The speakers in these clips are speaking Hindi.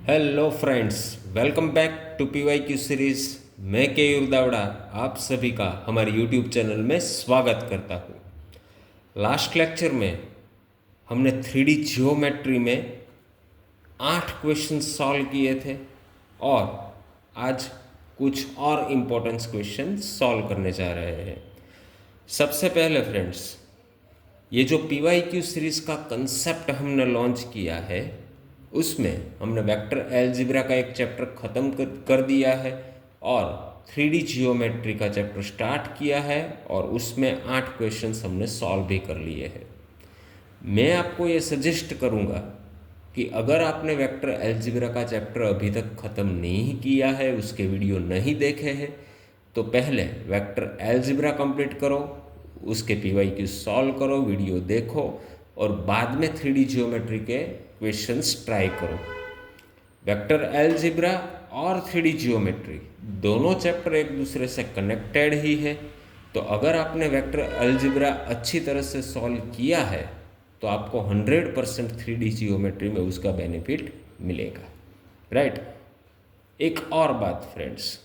Hello friends, welcome back to PYQ series. मैं केयूर दावड़ा आप सभी का हमारे यूट्यूब चैनल में स्वागत करता हूँ। लास्ट लेक्चर में हमने 3D जियोमेट्री में 8 क्वेश्चन सॉल्व किए थे और आज कुछ और इम्पोर्टेंट क्वेश्चन सॉल्व करने जा रहे हैं। सबसे पहले फ्रेंड्स, ये जो PYQ सीरीज का कंसेप्ट हमने लॉन्च किया है उसमें हमने वेक्टर अलजेब्रा का एक चैप्टर ख़त्म कर दिया है और 3D जियोमेट्री का चैप्टर स्टार्ट किया है और उसमें 8 क्वेश्चंस हमने सॉल्व भी कर लिए हैं। मैं आपको ये सजेस्ट करूँगा कि अगर आपने वेक्टर अलजेब्रा का चैप्टर अभी तक ख़त्म नहीं किया है, उसके वीडियो नहीं देखे हैं, तो पहले वेक्टर अलजेब्रा कंप्लीट करो, उसके PYQ सॉल्व करो, वीडियो देखो और बाद में 3D जियोमेट्री के क्वेश्चंस ट्राई करो। वेक्टर अलजेब्रा और 3D जियोमेट्री दोनों चैप्टर एक दूसरे से कनेक्टेड ही है, तो अगर आपने वेक्टर अलजेब्रा अच्छी तरह से सॉल्व किया है तो आपको 100% 3D जियोमेट्री में उसका बेनिफिट मिलेगा, राइट। एक और बात फ्रेंड्स,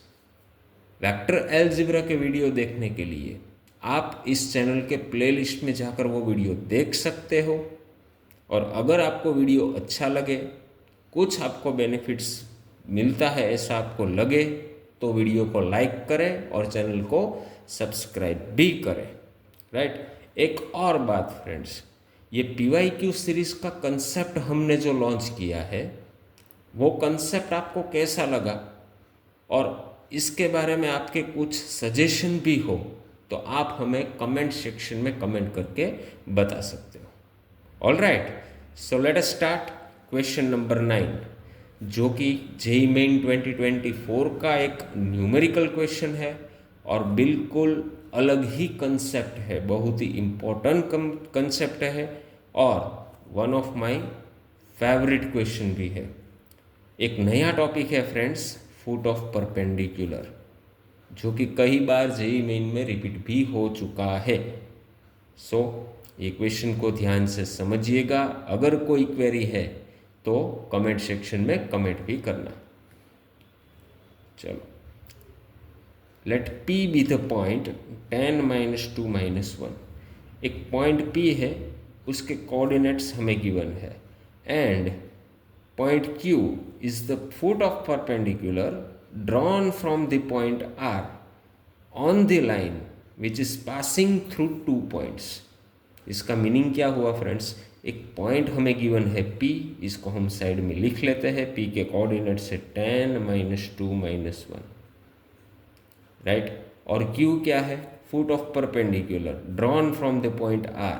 वेक्टर अलजेब्रा के वीडियो देखने के लिए आप इस चैनल के प्लेलिस्ट में जाकर वो वीडियो देख सकते हो और अगर आपको वीडियो अच्छा लगे, कुछ आपको बेनिफिट्स मिलता है ऐसा आपको लगे, तो वीडियो को लाइक करें और चैनल को सब्सक्राइब भी करें, राइट। एक और बात फ्रेंड्स, ये PYQ सीरीज़ का कंसेप्ट हमने जो लॉन्च किया है वो कंसेप्ट आपको कैसा लगा और इसके बारे में आपके कुछ सजेशन भी हो तो आप हमें कमेंट सेक्शन में कमेंट करके बता सकते हो। ऑल राइट, सो let us start question number 9, जो कि जेईई मेन 2024 का एक न्यूमेरिकल क्वेश्चन है और बिल्कुल अलग ही कंसेप्ट है, बहुत ही इम्पोर्टेंट कंसेप्ट है और one of my favourite question भी है। एक नया टॉपिक है फ्रेंड्स, फुट ऑफ परपेंडिकुलर, जो कि कई बार जेईई मेन में रिपीट भी हो चुका है। सो ये क्वेश्चन को ध्यान से समझिएगा, अगर कोई क्वेरी है तो कमेंट सेक्शन में कमेंट भी करना। चलो, let P be the point 10 - 2 - 1। एक पॉइंट P है, उसके कोऑर्डिनेट्स हमें गिवन है and point Q is the foot of perpendicular drawn from the point R on the line which is passing through 2 points। इसका मीनिंग क्या हुआ फ्रेंड्स, एक पॉइंट हमें गिवन है P, इसको हम साइड में लिख लेते हैं। P के कोऑर्डिनेट्स है 10 - 2 - 1, राइट। और Q क्या है, foot of perpendicular drawn from the point R।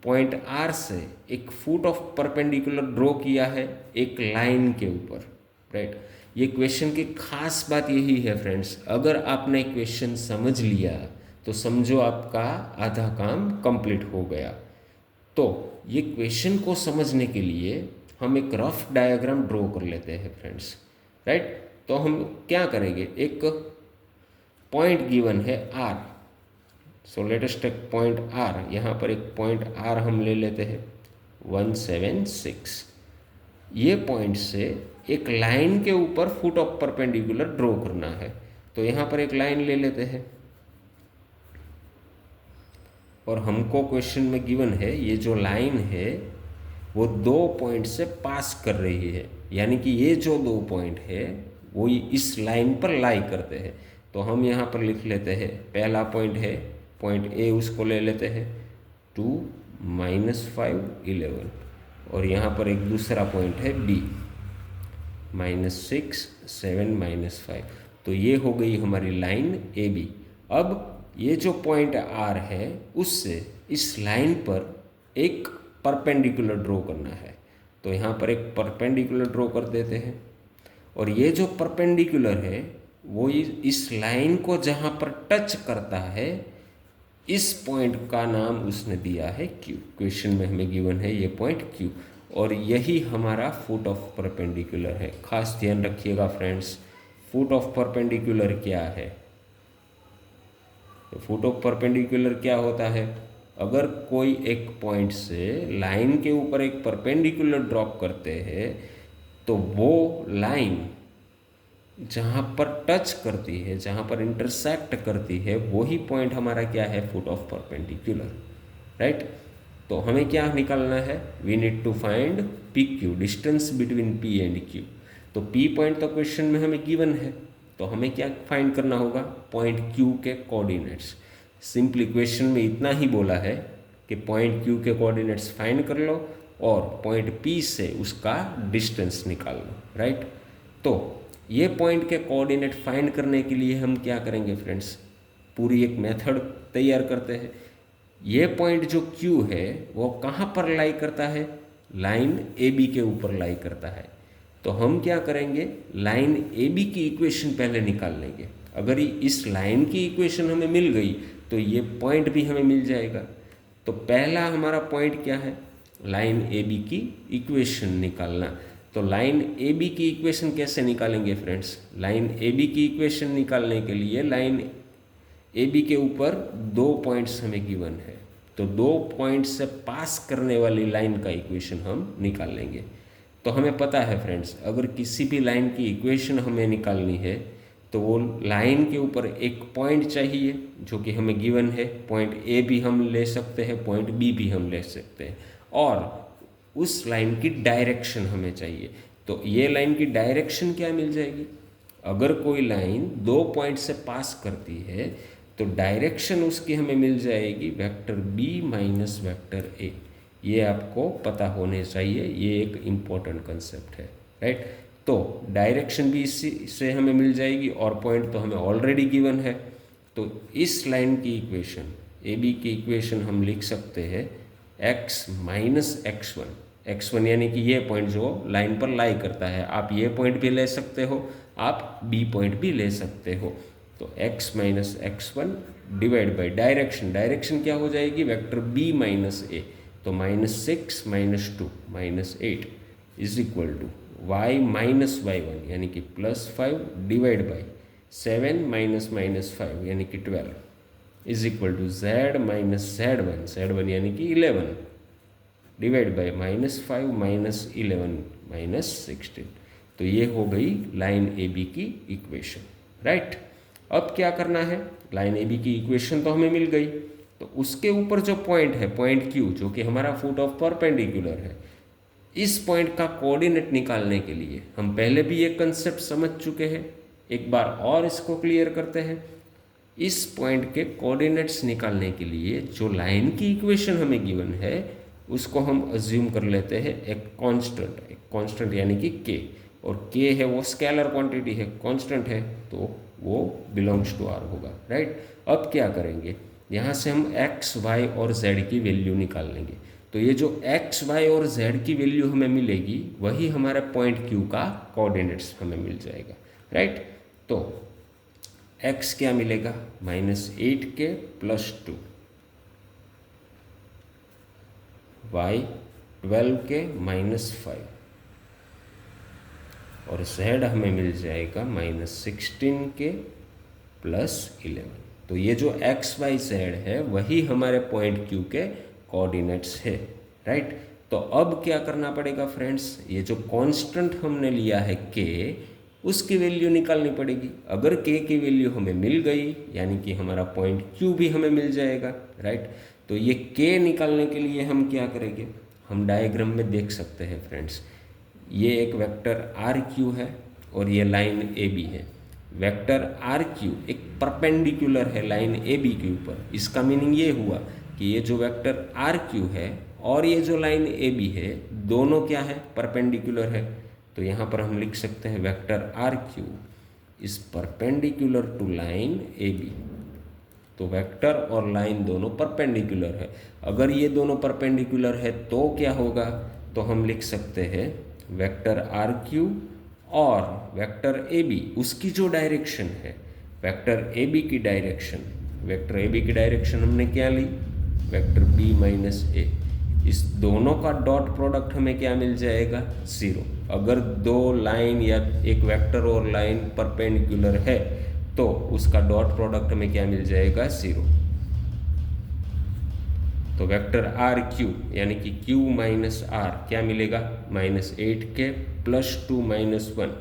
Point R से एक फुट ऑफ परपेंडिकुलर ड्रॉ किया है एक लाइन के ऊपर, राइट। ये क्वेश्चन की खास बात यही है फ्रेंड्स, अगर आपने क्वेश्चन समझ लिया तो समझो आपका आधा काम कंप्लीट हो गया। तो ये क्वेश्चन को समझने के लिए हम एक रफ डायग्राम ड्रॉ कर लेते हैं फ्रेंड्स, राइट। तो हम क्या करेंगे, एक पॉइंट गिवन है R, so let us take point R. यहाँ पर एक पॉइंट आर हम ले लेते हैं 176। ये पॉइंट से एक लाइन के ऊपर फुट ऑफ परपेंडिकुलर ड्रॉ करना है, तो यहाँ पर एक लाइन ले लेते हैं और हमको क्वेश्चन में गिवन है ये जो लाइन है वो 2 पॉइंट से पास कर रही है, यानी कि ये जो 2 पॉइंट है वो इस लाइन पर लाई करते हैं। तो हम यहाँ पर लिख लेते हैं, पहला पॉइंट है पॉइंट ए, उसको ले लेते हैं 2 - 5 11, और यहाँ पर एक दूसरा पॉइंट है बी -6 7 -5। तो ये हो गई हमारी लाइन ए बी। अब ये जो पॉइंट आर है उससे इस लाइन पर एक परपेंडिकुलर ड्रॉ करना है, तो यहाँ पर एक परपेंडिकुलर ड्रॉ कर देते हैं और ये जो परपेंडिकुलर है वो इस लाइन को जहाँ पर टच करता है इस पॉइंट का नाम उसने दिया है Q। क्वेश्चन में हमें गिवन है ये पॉइंट Q और यही हमारा फुट ऑफ परपेंडिकुलर है। खास ध्यान रखिएगा फ्रेंड्स, फुट ऑफ परपेंडिकुलर क्या है। तो फुट ऑफ परपेंडिकुलर क्या होता है, अगर कोई एक पॉइंट से लाइन के ऊपर एक परपेंडिकुलर ड्रॉप करते हैं तो वो लाइन जहाँ पर टच करती है, जहाँ पर इंटरसेक्ट करती है, वही पॉइंट हमारा क्या है, फुट ऑफ परपेंडिकुलर, राइट। तो हमें क्या निकालना है, we need to find P Q, distance between P and Q. तो पी पॉइंट तो क्वेश्चन में हमें गिवन है, तो हमें क्या फाइंड करना होगा, पॉइंट क्यू के कोऑर्डिनेट्स। सिंपली क्वेश्चन में इतना ही बोला है कि पॉइंट क्यू के कोऑर्डिनेट्स फाइंड कर लो और पॉइंट पी से उसका डिस्टेंस निकाल लो, राइट। तो ये पॉइंट के कोऑर्डिनेट फाइंड करने के लिए हम क्या करेंगे फ्रेंड्स, पूरी एक मेथड तैयार करते हैं। ये पॉइंट जो Q है वो कहाँ पर लाई करता है, लाइन AB के ऊपर लाई करता है। तो हम क्या करेंगे, लाइन AB की इक्वेशन पहले निकाल लेंगे। अगर इस लाइन की इक्वेशन हमें मिल गई तो ये पॉइंट भी हमें मिल जाएगा। तो पहला हमारा पॉइंट क्या है, लाइन AB की इक्वेशन निकालना। तो लाइन AB की इक्वेशन कैसे निकालेंगे फ्रेंड्स, लाइन AB की इक्वेशन निकालने के लिए लाइन AB के ऊपर 2 पॉइंट्स हमें गिवन है, तो 2 पॉइंट से पास करने वाली लाइन का इक्वेशन हम निकाल लेंगे। तो हमें पता है फ्रेंड्स, अगर किसी भी लाइन की इक्वेशन हमें निकालनी है तो वो लाइन के ऊपर एक पॉइंट चाहिए जो कि हमें गिवन है। पॉइंट A भी हम ले सकते हैं, पॉइंट B भी हम ले सकते हैं, और उस लाइन की डायरेक्शन हमें चाहिए। तो ये लाइन की डायरेक्शन क्या मिल जाएगी, अगर कोई लाइन 2 पॉइंट से पास करती है तो डायरेक्शन उसकी हमें मिल जाएगी vector B minus vector A। ये आपको पता होने चाहिए, ये एक इम्पोर्टेंट कंसेप्ट है, राइट। तो डायरेक्शन भी इसी से हमें मिल जाएगी और पॉइंट तो हमें ऑलरेडी गिवन है। तो इस लाइन की इक्वेशन AB की इक्वेशन हम लिख सकते हैं x माइनस x1 यानी कि ये पॉइंट जो लाइन पर लाई करता है। आप ये पॉइंट भी ले सकते हो, आप B पॉइंट भी ले सकते हो। तो x minus x1 divide by direction क्या हो जाएगी, वेक्टर B माइनस A। तो -6 - 2 -8 is equal to y minus y1 यानी कि +5 डिवाइड बाई 7 माइनस -5 यानी कि 12 is equal to z minus z1 यानी कि 11 डिवाइड बाई -5 - 11 -16। तो ये हो गई लाइन AB की इक्वेशन, राइट। अब क्या करना है, लाइन AB की इक्वेशन तो हमें मिल गई, तो उसके ऊपर जो पॉइंट है, पॉइंट Q, जो कि हमारा फुट ऑफ परपेंडिकुलर है, इस पॉइंट का कोऑर्डिनेट निकालने के लिए हम पहले भी ये कंसेप्ट समझ चुके हैं, एक बार और इसको क्लियर करते हैं। इस पॉइंट के कोऑर्डिनेट्स निकालने के लिए जो लाइन की इक्वेशन हमें गिवन है उसको हम अज्यूम कर लेते हैं एक कांस्टेंट यानी कि k, और k है वो स्केलर क्वांटिटी है, कांस्टेंट है, तो वो बिलोंग्स टू R होगा, राइट। अब क्या करेंगे, यहाँ से हम x, y और z की वैल्यू निकाल लेंगे। तो ये जो x, y और z की वैल्यू हमें मिलेगी वही हमारे पॉइंट Q का कोऑर्डिनेट्स हमें मिल जाएगा, राइट। तो x क्या मिलेगा, -8k + 2, y 12k -5, और z हमें मिल जाएगा -16k + 11। तो ये जो x, y, z है वही हमारे पॉइंट Q के कोऑर्डिनेट्स है, राइट। तो अब क्या करना पड़ेगा फ्रेंड्स, ये जो कांस्टेंट हमने लिया है k, उसकी वैल्यू निकालनी पड़ेगी। अगर k की वैल्यू हमें मिल गई यानी कि हमारा पॉइंट Q भी हमें मिल जाएगा, राइट। तो ये k निकालने के लिए हम क्या करेंगे, हम डायग्राम में देख सकते हैं फ्रेंड्स, ये एक वेक्टर RQ है और ये लाइन AB है। वेक्टर RQ एक परपेंडिकुलर है लाइन AB के ऊपर। इसका मीनिंग ये हुआ कि ये जो वेक्टर RQ है और ये जो लाइन AB है दोनों क्या है, परपेंडिकुलर है। तो यहाँ पर हम लिख सकते हैं vector RQ is perpendicular to line AB। तो वेक्टर और लाइन दोनों परपेंडिकुलर है। अगर ये दोनों परपेंडिकुलर है तो क्या होगा, तो हम लिख सकते हैं वेक्टर RQ और वेक्टर AB उसकी जो डायरेक्शन है, वेक्टर AB की डायरेक्शन, वेक्टर AB की डायरेक्शन हमने क्या ली, वेक्टर B माइनस A। इस दोनों का डॉट प्रोडक्ट हमें क्या मिल जाएगा, 0। अगर दो लाइन या एक वेक्टर और लाइन परपेंडिकुलर है तो उसका डॉट प्रोडक्ट हमें क्या मिल जाएगा, 0। तो वेक्टर RQ यानी कि Q माइनस R क्या मिलेगा, -8k +2 -1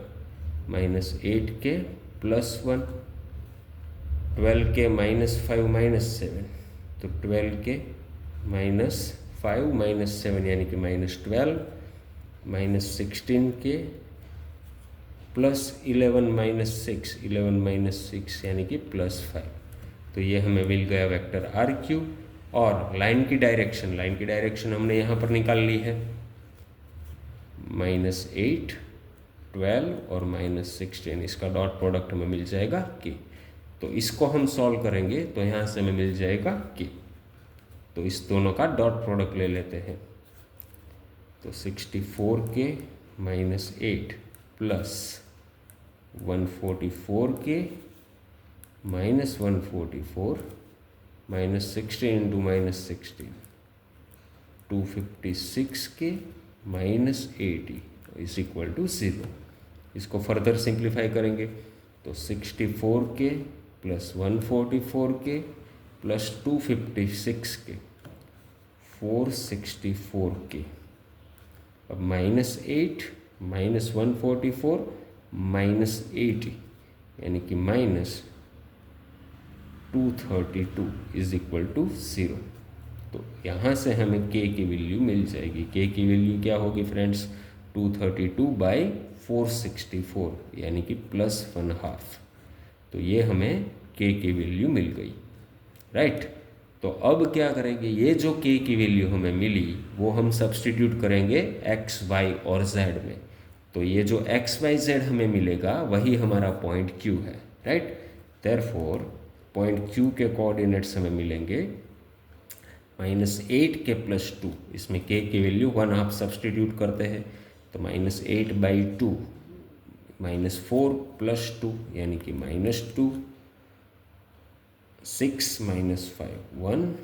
-8k +1, 12k -5 -7, तो 12k -5 -7 यानी कि -12, -16k +11 -6, 11 -6 यानी कि +5। तो ये हमें मिल गया वेक्टर RQ। और लाइन की डायरेक्शन हमने यहाँ पर निकाल ली है, -8, 12 और -16, इसका डॉट प्रोडक्ट हमें मिल जाएगा k। तो इसको हम सॉल्व करेंगे तो यहाँ से हमें मिल जाएगा k। तो इस दोनों का डॉट प्रोडक्ट ले लेते हैं। तो 64k -8 + 144k -144 -16 × -16, 256k -80 = 0। इसको फर्दर सिंप्लीफाई करेंगे तो 64k + 144k + 256k, 464k। अब -8 -144 -80 यानी कि -232 = 0। तो यहाँ से हमें k की वैल्यू मिल जाएगी। k की वैल्यू क्या होगी फ्रेंड्स? 232/464 यानी कि +1/2। तो ये हमें k की वैल्यू मिल गई, राइट। तो अब क्या करेंगे, ये जो k की वैल्यू हमें मिली वो हम सब्सटीट्यूट करेंगे x, y और z में। तो ये जो x, y, z हमें मिलेगा वही हमारा पॉइंट Q है, राइट। देयरफॉर पॉइंट Q के कोऑर्डिनेट्स हमें मिलेंगे -8k + 2, इसमें k की वैल्यू 1/2 सब्सटीट्यूट करते हैं तो -8/2 -4 + 2 यानी कि -2, 6 - 5 1,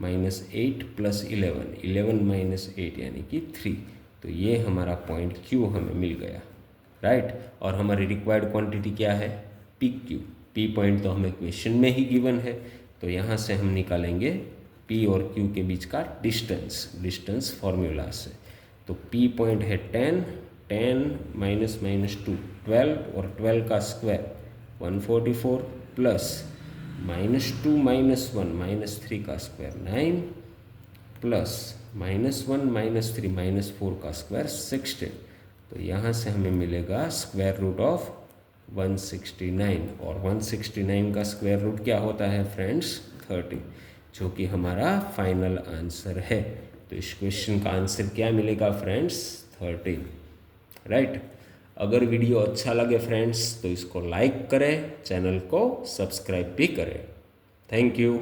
-8 + 11, 11 - 8 यानी कि 3। तो ये हमारा पॉइंट Q हमें मिल गया, राइट। और हमारी रिक्वायर्ड क्वांटिटी क्या है? PQ। P पॉइंट तो हमें क्वेश्चन में ही गिवन है, तो यहाँ से हम निकालेंगे P और Q के बीच का डिस्टेंस फॉर्मूला से। तो P पॉइंट है 10, 10 -2 12 और 12 का स्क्वायर 144 प्लस -2 -1 -3 का स्क्वायर 9 प्लस -1 -3 -4 का स्क्वायर 16। तो यहाँ से हमें मिलेगा स्क्वायर रूट ऑफ 169, और 169 का स्क्वायर रूट क्या होता है फ्रेंड्स? 30, जो कि हमारा फाइनल आंसर है। तो इस क्वेश्चन का आंसर क्या मिलेगा फ्रेंड्स? 30, राइट। अगर वीडियो अच्छा लगे फ्रेंड्स तो इसको लाइक करें, चैनल को सब्सक्राइब भी करें। Thank you.